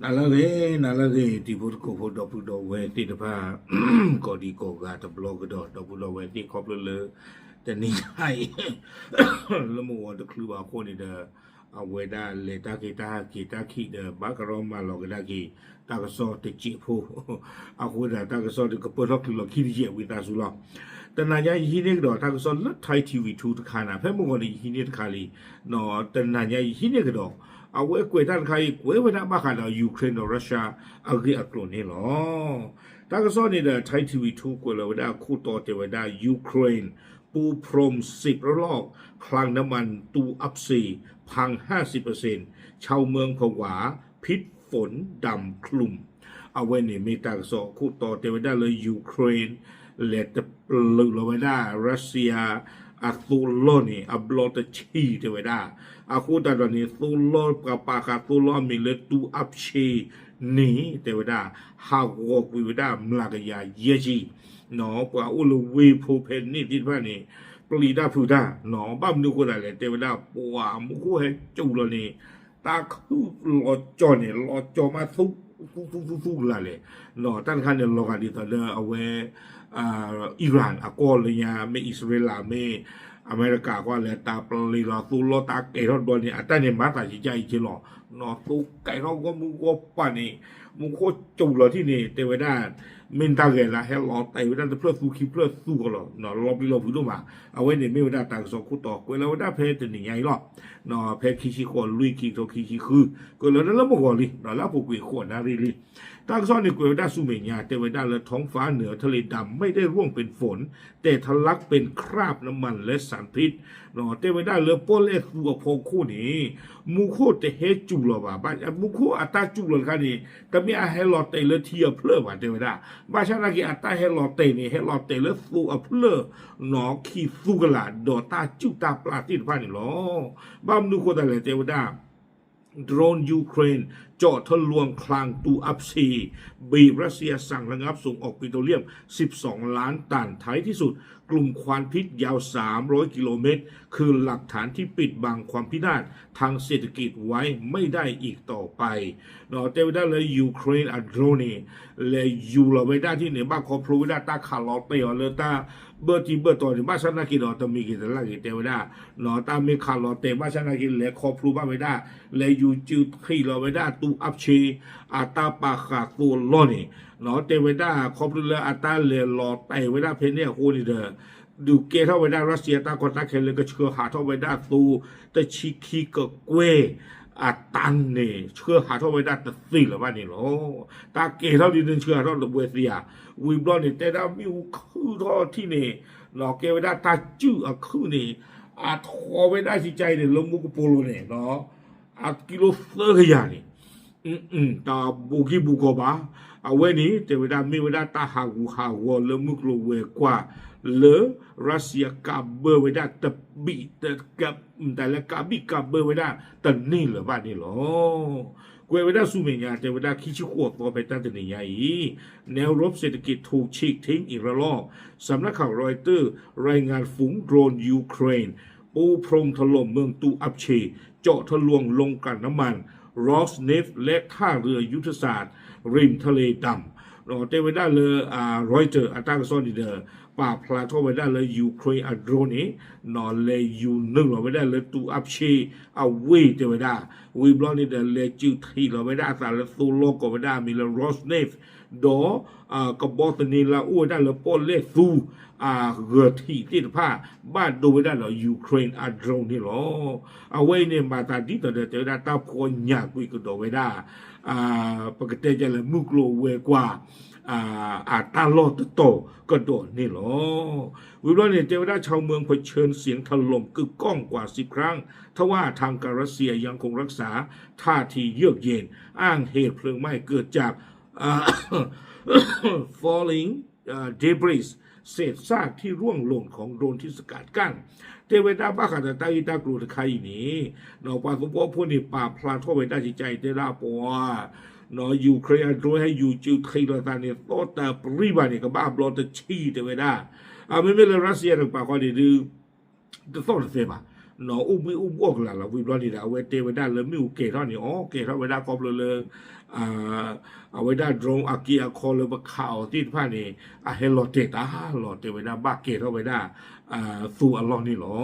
nalale di burko ho dopu do we ti de pa ko di ko ga to blog do dopu do we ti ko le te ni ai lo mo wa de klu ba ko ni de a we da le ta ki de ba ka ro ma lo ga da ki ta ka so te chi pho a ko da ta ka so de ko po lo lo ki di je we ta su lo တနညာယင်းနေတော့ဒါကဆိုလက်ထိုက် TV2 တခါနာဖဲမငေါ်ဒီယင်းနေတခါလီနော်တနညာယင်းနေကတော့အဝဲကွယ်တခါကြီးကွယ်ဝဒမခါတော့ယူကရိန်းနဲ့ရုရှားအဂိအကလိုနေလောဒါကဆိုနေတဲ့ Thai TV2 ကွယ်လောဒါခုတော်တေဝဒါယူကရိန်းปูพรม10 ระลอกคลังน้ำมันตูอัพซีพัง 50% ชาวเมืองผวาพิษฝนดำคลุมเอาไว้เนี่ยมีตากสอคู่ต่อเทวดาเลยยูเครนเลตลุลเวดารัสเซียอาซูโลนี่อับลอตชีเทวดาอาคูตาตอนนี้ซูโลกับปากาซูโลมีเลตูอัพชีนี่เทวดาฮาวอกวิวดามลากยาเยจีหนอปะอุลวีโพเพนนี่ที่ว่านี่ปลีดาพูดาหนอบ้ามดูคนอะไรเทวดาปัวมุคูให้จูเลยนี่ตาคือรอจอนี่รอจอมาซุกละเลยหนอตั้งคันเนี่ยรอกันดีตอนเดอเอาไว้อิหร่านก็เลยยาไม่อิสราเอลไม่อเมริกาก็เลยตาปลีรอสู้รอตาเกยรอดบอลนี่แต่เนี่ยมาตาจิใจจริงหรอหนอสู้ไก่เราก็มุกป่านี่มุกจูเลยที่นี่เทวดามินตาเกละให้รอแต่เวลาเพื่อสู้คิดเพื่อสู้กันหรอหนอรอปีรอพูดมาเอาไว้เนี่ยไม่เวลาต่างสองคู่ต่อเวลาเวลาเพจจะหนีไงหรอหนอเพจคิชิคนลุยคิโตคิชิคือก็เลยแล้วมาก่อนเลยหนอแล้วพวกกุยขวดนะรีตั้งซ้อนในกวยด้าสุเมียเทวดาและท้องฟ้าเหนือทะเลดำไม่ได้ร่วงเป็นฝนแต่ทะลักเป็นคราบน้ำมันและสารพิษเนาะเทวดาเรือโปเลสัวพงคู่นี้มุโคเตเฮจูหรอวะบ้านมุโคอัตาจูหรอคันนี้แต่ไม่อาเฮลอเตเลเทียเพลว่ะเทวดาบ้านชาติอัตาเฮลอเตนี่เฮลอเตเลสัวเพลเนาะขี้สุกละดอตาจูตาปลาติดพันนี่หรอบ้านมุโคแต่เลยเทวดาโดรนยูเครนเจาะทะลวงคลังตูอัพซีบีบรัสเซียสั่งระงับส่งออกปิโตรเลียม12 ล้านตันท้ายที่สุดกลุ่มควันพิษยาว300 กิโลเมตรคือหลักฐานที่ปิดบังความพินาศทางเศรษฐกิจไว้ไม่ได้อีกต่อไปเนาะเทวดาเลยยูเครนอัดโรนีเลยยูเราไว้ได้ที่ไหนบ้างขอพรูไว้ได้ตาขาลอเตอเลยตาเบอร์ที่เบอร์ต่อที่บ้านฉันนักกินเราต้องมีกิจลักษณะเทวดาเนาะตาไม่ขาลอเตบ้านฉันนักกินเลยขอพรูบ้านไว้ได้เลยยูจิวขี้เราไว้ได้ตูอัพชีอาตาปาขาตัวล้อนี่เนาะเทวดาขอพรูเลยอาตาเลยรอไตไว้ได้เพนเนี่ยโคนี่เด้อดูเกท่าไว้ได้รัสเซียตาคนตาเคเลยก็เชื่อหาเท่าไว้ได้ตูแต่ชิคีก็เกวอาตันเนี่ยเชื่อหาเท่าไว้ได้แต่สี่หรือว่านี่หรอตาเกเท่าดีนึงเชื่อเท่าตัวเวเซียวิบลอนนี่แต่ดามิวคือท่อที่นี่หลอกเกไว้ได้ตาจื้อคือนี่อาทอไว้ได้สิใจเนี่ยลงมุกโปโลเนี่ยเนาะอากิโลเซอร์ขยานี่ตาบุกิบุกบะเอาไว้นี่แต่เวลามีเวลาตาหาหัวแล้วมุกโลเวกว่าเลอรัสเซียกาเบอร์ไว้ได้แต่บีแต่กับแต่ละกาบีกาเบอร์ไว้ได้แต่นี่เหรอบ้านนี่หรอกวยไว้ได้สู้เมียแต่เวลาคิดชิขวบตัวไปตั้งแต่ไหนใหญ่แนวรบเศรษฐกิจถูกฉีกทิ้งอีกระลอกสำนักข่าวรอยเตอร์รายงานฝูงโดรนยูเครนปูพรมถล่มเมืองตูอัพเชเจาะทะลวงลงกันน้ำมันรอสเนฟและท่าเรือยุทธศาสตร์ริมทะเลดำเราเตไว้ได้เลยรอยเตอร์อัตราซ้อนดีเดอร์ป่าพลาทไว้ได้เลยยูเครนอัดโรนี่นอนเลยยูนึงเราไว้ได้เลยตูอัพเชเอาวีเตไว้ได้วีบลอนนี่เดอเลยจิวทีเราไว้ได้สารสูโลก็ไว้ได้มีเลยรอสเนฟดอกระบอกตัวนี้เราอ้วนได้เลยป้อนเลสูเรือที่ผ้าบ้านดูไว้ได้เหรอยูเครนอัดโรนี่หรอเอาไว้เนี่ยมาตาดีต่อเดือดเจอได้ตาพอนยากกุยก็ดูไว้ได้ปกติจะเลยมุกโลเวกว่าตาลอดโตก็โดนนี่หรอวิบลอนเนี่ยเจ้าได้ชาวเมืองเผชิญเสียงถล่มกึกก้องกว่า10 ครั้งทว่าทางการรัสเซียยังคงรักษาท่าทีเยือกเย็นอ้างเหตุเพลิงไหม้เกิดจากfalling debris เศษซากที่ร่วงหล่นของโดรนที่สกัดกั้นเทวดาบ้าขัดตาอีตากรูตะไคนี่นอกปาสมบูรณ์พวกนี้ป่าพลาทเวดาจิใจเตราปัวนอยูเครนโดยให้ยูจิวไทยตาเนี่ยโตแต่ปริบานี่ก็บ้าบลอตชีเทวดาไม่เลยรัสเซียหรือป่าก็ดีดูจะต้องเสียบ่ะ หนออุ้มไม่อุ้มอ้วกละวิบลอนี่เอาไว้เตไว้ได้เลยไม่อุเกท่านี่อ๋อเกท่าไว้ได้กอบเลยอ่าเอาไว้ได้ดรงอากีอาคอเลยมาข่าวที่ผ้านี่เฮลเตตาหลอเตไว้ได้บ้าเกท่าไว้ได้สู่อัลลอฮ์นี่หรอ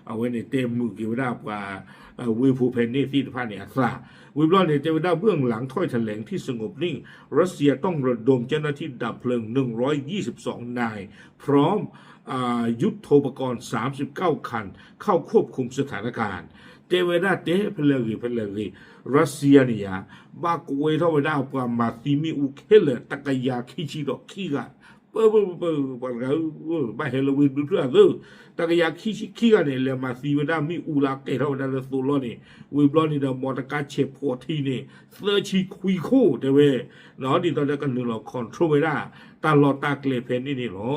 เอาไว้ในเต็มมือเกี่ยวได้กว่าวิภูเพนนี่ที่ผ้านี่อัสลาวิบลอนี่เตไว้ได้เบื้องหลังถ้อยแถลงที่สงบนิ่งรัสเซียต้องระดมเจ้าหน้าที่ดับเพลิง122 นายพร้อมยุทโธปกรณ์39 คันเข้าควบคุมสถานการณ์เตเวดาเตเพลกีรัสเซียเนี่ยบากเวทเวดาปามาซิมิอุเคเลตะกยาคิชิโดคิกะเปิ้ปะบาเฮโลวีนดูเรื่องตะกยาคิกะเนี่ยเลมาซิเวดามิอูลาเกเทวดาเลโซโลนี่วิบลอนี่ดามอตกาเชพอทีนี่เซอร์ชิคุยโคเตเวเนาะดิตอนนั้นกันนึงเราคอนโทรลไม่ได้ตลอดตาเกลเพนนี่หรอ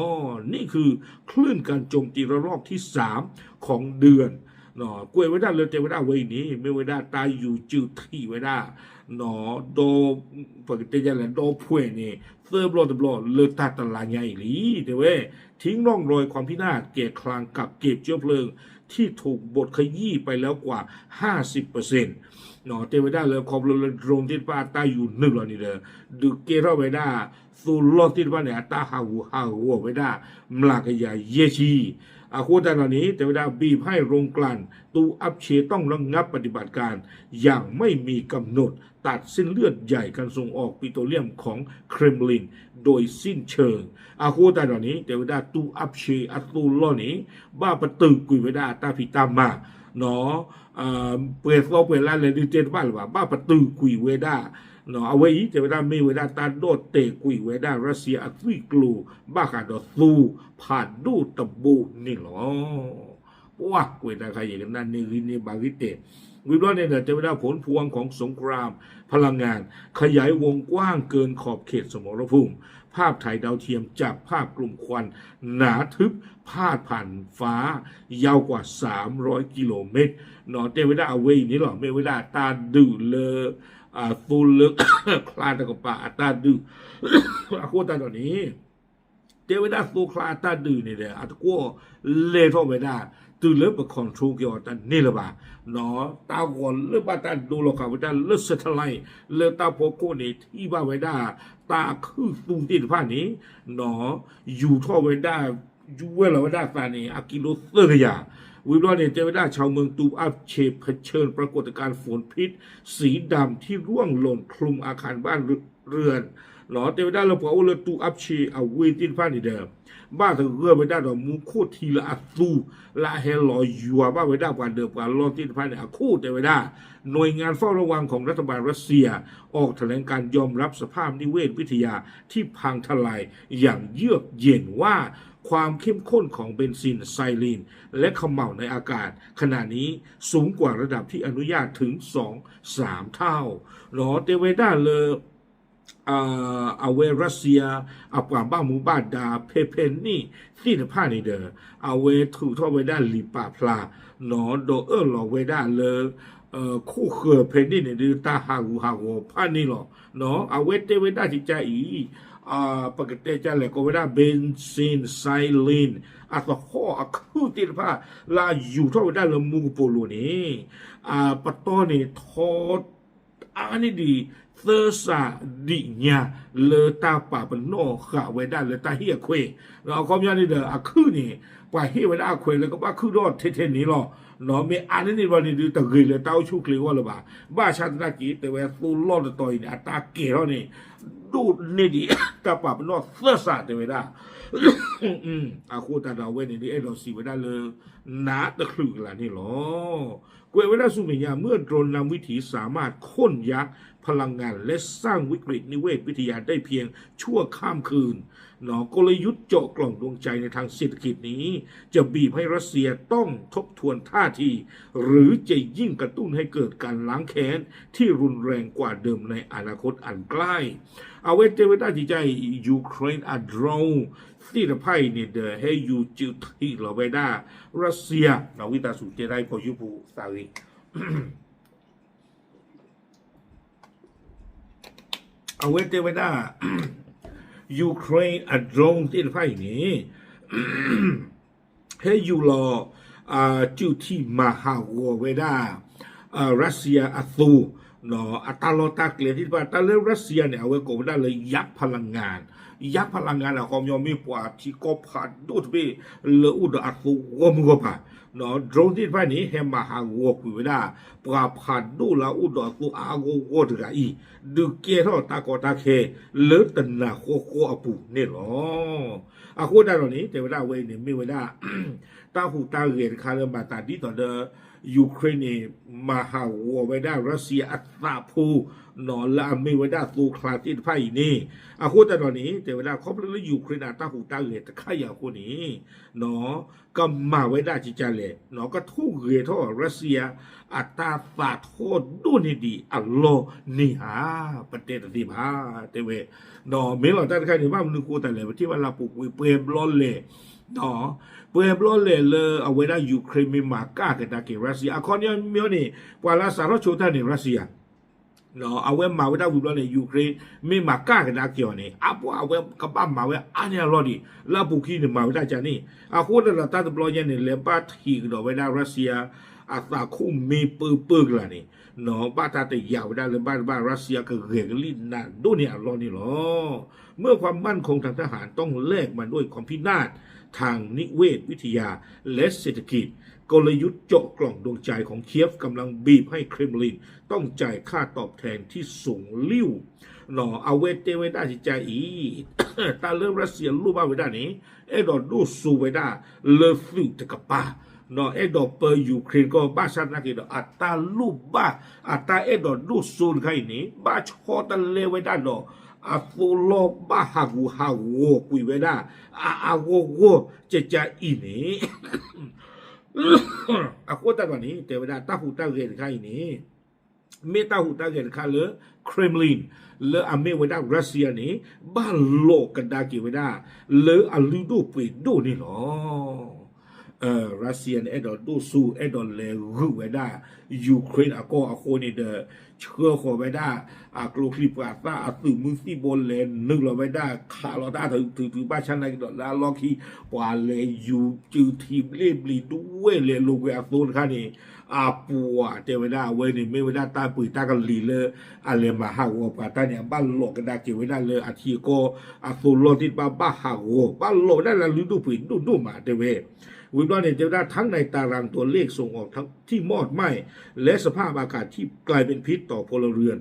นี่คือคลื่นการโจมตีระลอกที่3ของเดือนเนาะกล้วยไว้ได้เลยเจไว้ได้ไว้นี้ไม่ไว้ได้ตายอยู่จืดที่ไว้ได้เนาะโดปกติจะแหละโดพ่วยนี่เซอร์บลอดเลือดตาตลาดใหญ่หลีเดี๋ยวทิ้งร่องรอยความพินาศเกะคลางกับเก็บเชื้อเพลิงที่ถูกบดขยี้ไปแล้วกว่า 50%เนาะเตไว้ได้เลยความรุนแรงที่ป้าตายอยู่หนึ่งหรอนี่เด้อดูเกเราไว้ได้สูลอที่ป้าเนี่ยตาหาไว้ได้มลากยาเยชีโคตรนี้แต่เวลาบีบให้โรงกลั่นตูอัพเชต้องระงับปฏิบัติการอย่างไม่มีกำหนดตัดเส้นเลือดใหญ่การส่งออกปิโตรเลียมของเครมลินโดยสิ้นเชิงโคตรนี้แต่เวลาตูอัพเชตูลอนี้บ้าประตูกุยเวดาตาพิตามาเนาะเปิดโลกเปิดร้านเลยดิเจนบ้านหรือว่าบ้าประตูกุยเวดาเนาะเอาไว้แต่เวลาไม่เวลาตาโดดเตะกุยเวดารัสเซียอัตวิกลูบ้าขาดสูผ่านดูตะบูนี่หรอว้ากุยตาใครอย่างนั้นนี่บาริเตวิบลอเนี่ยจะเป็นผลพวงของสงครามพลังงานขยายวงกว้างเกินขอบเขตสมรภูมิภาพถ่ายดาวเทียมจับภาพกลุ่มควันหนาทึบพาดผ่านฟ้ายาวกว่า300 กิโลเมตรเนาะเตวิดาเอาไว้นี่หรอไม่เวลาตาดื้อเลยฟูลเลิกคลาตะกปาตาดื้อโคตรตอนนี้เตวิดาฟูคลาตาดื้อนี่เลยตะกัวเล่ท่อไปได้ตื่นเลิกไปคอนโทรลเกี่ยวกับนี่หรือเปล่าเนาะตาก่อนเลิกบ้าตาดูโลกาไว้ได้เลิกเซทไลท์เลิกตาโพโกนี่ที่บ้าไว้ได้ตาคือตูที่ผ้านี้เนาะอยู่ท่อไว้ได้อยู่เวลาไว้ได้ฟานี่อากิโลเซอร์ยาวิบลอเนี่ยเจอได้ชาวเมืองตูอัพเชฟเผชิญปรากฏการณ์ฝนพิษสีดำที่ร่วงหล่นคลุมอาคารบ้านเรือนเนาะเจอได้เราบอกว่าตูอัพเชเอาเวตินฟ้านี่เดิมบ้านถึงเรือไปได้ดอกมูโคทีละอัตูละเฮลอยยัวบ้านไปได้กว่าเดิมกว่าลอตินฟ้าเนี่ยคู่เจอไปได้หน่วยงานเฝ้าระวังของรัฐบาลรัสเซียออกแถลงการยอมรับสภาพนิเวศวิทยาที่พังทลายอย่างเยือกเย็นว่าความเข้มข้นของเบนซินไซลีนและเขม่าในอากาศขณะนี้สูงกว่าระดับที่อนุญาตถึง 2-3 เท่าหรอเตเวด้าเลยเอาเวรัสเซียเอาปามบ้ามูบ้าดาเพนนี่ที่ผ้านี่เดอเอาเวถูกท่อเวด้าลิปาพลาหนอโดหลอเวด้าเลยคู่เขือเพนนี่เนี่ยดูตาหาผ้านี่หรอเนาะเอาเวเตเวด้าจิใจอีปกติจะแหละก็เวลาเบนซินไซลีนต่อข้อคือติดผ้าลาอยู่ท่อเวด้าเลยมูโปโลนี่ปะต้อนี่ทอดอันนี้ดีเซอร์ซาดิญาเลตาป่าปนโนขาเวด้าเลตาเฮียเควเราคอมยานี่เดอคือนี่ป่าเฮียเวด้าเควแล้วก็บ้าคือรอดเทนี้หรอเนาะมีอันนี้วันนี้ดูตะกีเลยเต้าชูคลีว่าหรือเปล่าบ้าชาตินากีแต่เวสูรอดต่อยเนี่ยตาเกล้อนี่ดูนี่ดีตาป่าปนโนเซอร์ซาเตเวด้าคู่ตาเราเว้นนี่เราสีเวด้าเลยนาตะคลึกละนี่หรอกวยเวลาสุเมียเมื่อโดรนนำวิถีสามารถค้นยักษ์พลังงานและสร้างวิกฤตนิเวศวิทยาได้เพียงชั่วข้ามคืนหนอกลยุทธ์เจาะกล่องดวงใจในทางเศรษฐกิจนี้จะบีบให้รัสเซียต้องทบทวนท่าทีหรือจะยิ่งกระตุ้นให้เกิดการล้างแค้นที่รุนแรงกว่าเดิมในอนาคตอันใกล้เอาไว้เจอไว้ได้ที่ใจยูเครนอัดรองที่จะไพ่เนี่ยเดอให้ยูจิวที่เราไปได้รัสเซียเราวิตาสุเจได้พอยุปูสาวีเอาไว้เจอไว้ได้ยูเครนอัดรองที่จะไพ่นี้ให้ยูรอ จุดที่มหาวัวเวดารัสเซียอัตูเนาะอัตลอตาเกลียที่ว่าตาเลรัสเซียเนี่ยเอาไว้ก่อนได้เลยยักษ์พลังงานอะความยอมมีปว่าที่ก็ผ่านดูดไปเลอุดอัตูวมก็ผ่านเนาะโดรนที่ไปนี้เฮมหาวัวคุยเวดาปว่าผ่านดูละอุดอัตูอาโกโกดกะอีดูเกทอตากอตาเคเลตันนาโคโคอปูเนี่ยหรออาคูได้ตอนนี้แต่เวลาเวเนี่ยไม่เวลาตาหูตาเรียนคาร์มาตาดีต่อเดยูเครนมหาวัวไว้ได้รัสเซียอัตราภูนอนละไม่ไว้ได้ตูคลาติไพ่นี่อาคูแต่ตอนนี้แต่เวลาครบแล้วยูเครนตาหูตาเรียนแต่ข้าอยากคนนี้เนาะก็มาไว้ได้จิจาเลยเนาะก็ทุกเรียนท่อรัสเซียอัตราฝาโทษดูนี่ดีอัลโลนี่ฮะประเทศที่มาเตเวเนาะเมื่อเราตั้งใจในบ้านนึกกูแต่เลยที่ว่าเราปลูกเปรมร้อนเลยเนาะเพื่อปล้นเลยเอาไว้ได้ยูเครนมีมาก้ากันตาเกรัสเซียคอนยมีโอนี่กว่าลาสารโชตาในรัสเซียเนาะเอาไว้มาไว้ได้วิบล้อในยูเครนมีมาก้ากันตาเกียวนี่อาบัวเอาไว้กับบ้านมาไว้อันนี้รอดีลาบุกีเนี่ยมาไว้ได้จานี่อาคูนั่นละตาตบล้อยันเนี่ยเลบ้าทีกันเอาไว้ได้รัสเซียอาตาคุ้มมีปื้ละนี่เนาะบ้าตาแต่ยาวได้เลยบ้านรัสเซียก็เรียกลิ้นนั่นดูเนี่ยรอนี่หรอเมื่อความมั่นคงทางทหารต้องแลกมาด้วยความพินาศทางนิเวศวิทยาและเศรษฐกิจกลยุทธ์เจาะกล่องดวงใจของเคียฟกำลังบีบให้เครมลินต้องจ่ายค่าตอบแทนที่สูงลิ่วหนอเอาเวเตเวด้าจิใจอี ตาเริ่มรัสเซียรูปบ้าเวด้านี้เอดอดูสูเวด้าเลฟิวตะกป้าเนาะเอดอเปอร์ยูเครนก็บ้าชันนักเดออัตาลูกบ้าอัตาเอดอดูสูนใครนี้บ้าชอตันเลเวด้าเนาะอาฟูโลบ้าฮากูฮาโวกุยเวด้าอาโวโวเจจาอีนี่อาโคตาวันนี้แต่เวลาตาหูตาเรียนใครนี้เมตาหูตาเรียนค่าเลยเครมลินเลอเมเวด้ารัสเซียนี้บ้านโลกกันดากิเวด้าเลออาลูดูปีดูนี่หรอรัสเซียเอดอดูซูเอดอเลรูเวด้ายูเครนอาโกอาโคนี่เดเชื่อขอเวด้ากลูคลิปอาตาอาตุมุสิบอลเลนนึกเราเวด้าขาเราตาถือบ้านชั้นในดอลลาร์ล็อกฮีว่าเลยูจือทีมเล่บลีด้วยเลลูเวอาโซนค่ะนี่อาปัวเทเวด้าเวนี่ไม่เวด้าตาปุยตากันลีเลยอะไรมาหาวปาตาเนี่ยบ้านโลกกันดาเกเวด้าเลยอาทิโกอาโซโลที่บ้าหาวบ้านโลกได้ละลืดูปุยดูมาเทเววิบลอนเนี่ยจะได้ทั้งในตารางตัวเลขส่งออกทั้งที่มอดไหม้และสภาพอากาศที่กลายเป็นพิษต่อพลเรือน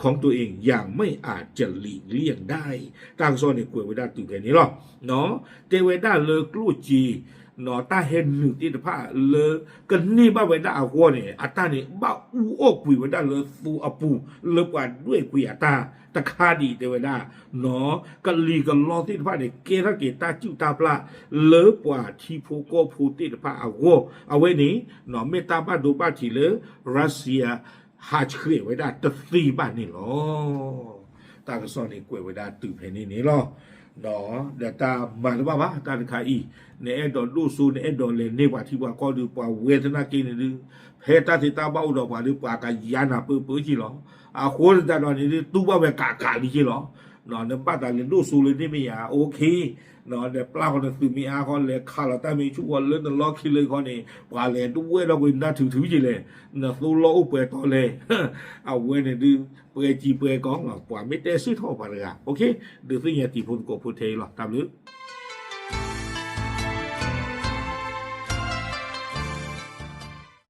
ของตัวเองอย่างไม่อาจจะหลีกเลี่ยงได้ต่างโซนเนี่ยกลัวไว้ได้ตื่นแค่นี้หรอเนาะเทเวด้าเลอกลูจีเนาะตาเห็นหนึ่งที่ผ้าเลกันนี่บ้าไว้ได้อาวัวเนี่ยอัตตาเนี่ยบ้าอูโอ้กุยไว้ได้เลฟูอปูเลกว่าด้วยกุยอัตตาตะคาดีเทวดาเนาะกันลีกันรอที่ผ้าเนี่ยเกทักเกตาจิ้วตาปลาเลกว่าที่พูโกพูติผ้าอาวัวเอาไว้นี้เนาะเมตาบ้าดูบ้าทีเลรัสเซียหาเชื่อไว้ได้ตะซีบ้านนี่หรอตากระสอนนี่กล้วยไว้ได้ตื่นเพนี่นี่หรอเนาะเดี๋ยวตามาหรือเปล่าวะตาขายอีในเอดอนดูซูในเอดอนเลยนี่ว่าที่ว่าก็ดูว่าเวทนากินหรือเพตาที่ตาบ้าอุดว่าหรือว่ากันยานาปื้อจีหรออาโคตรตาดอนนี่ตู้ว่าเวกาดีจีหรอเนาะเนี่ยป้าตาเรียนดูซูเลยนี่ไม่ยาโอเคเนาะเดี๋ยวปลาคนนั้นคือมีอาคนเลยข้าเราแต่มีช่วงเรื่องนั้นล็อกคิดเลยคนนี้ปลาเลยด้วยเราก็น่าถือจีเลยเนาะสู้ล้ออุปเปต่อเลยเอาเว้เนี่ยดูเปจีเปกองหรอปลาไม่ได้ซื้อท่อปลาเลยโอเคดูสิเนี่ยตีพูนกบพูดเทหรอตามนี้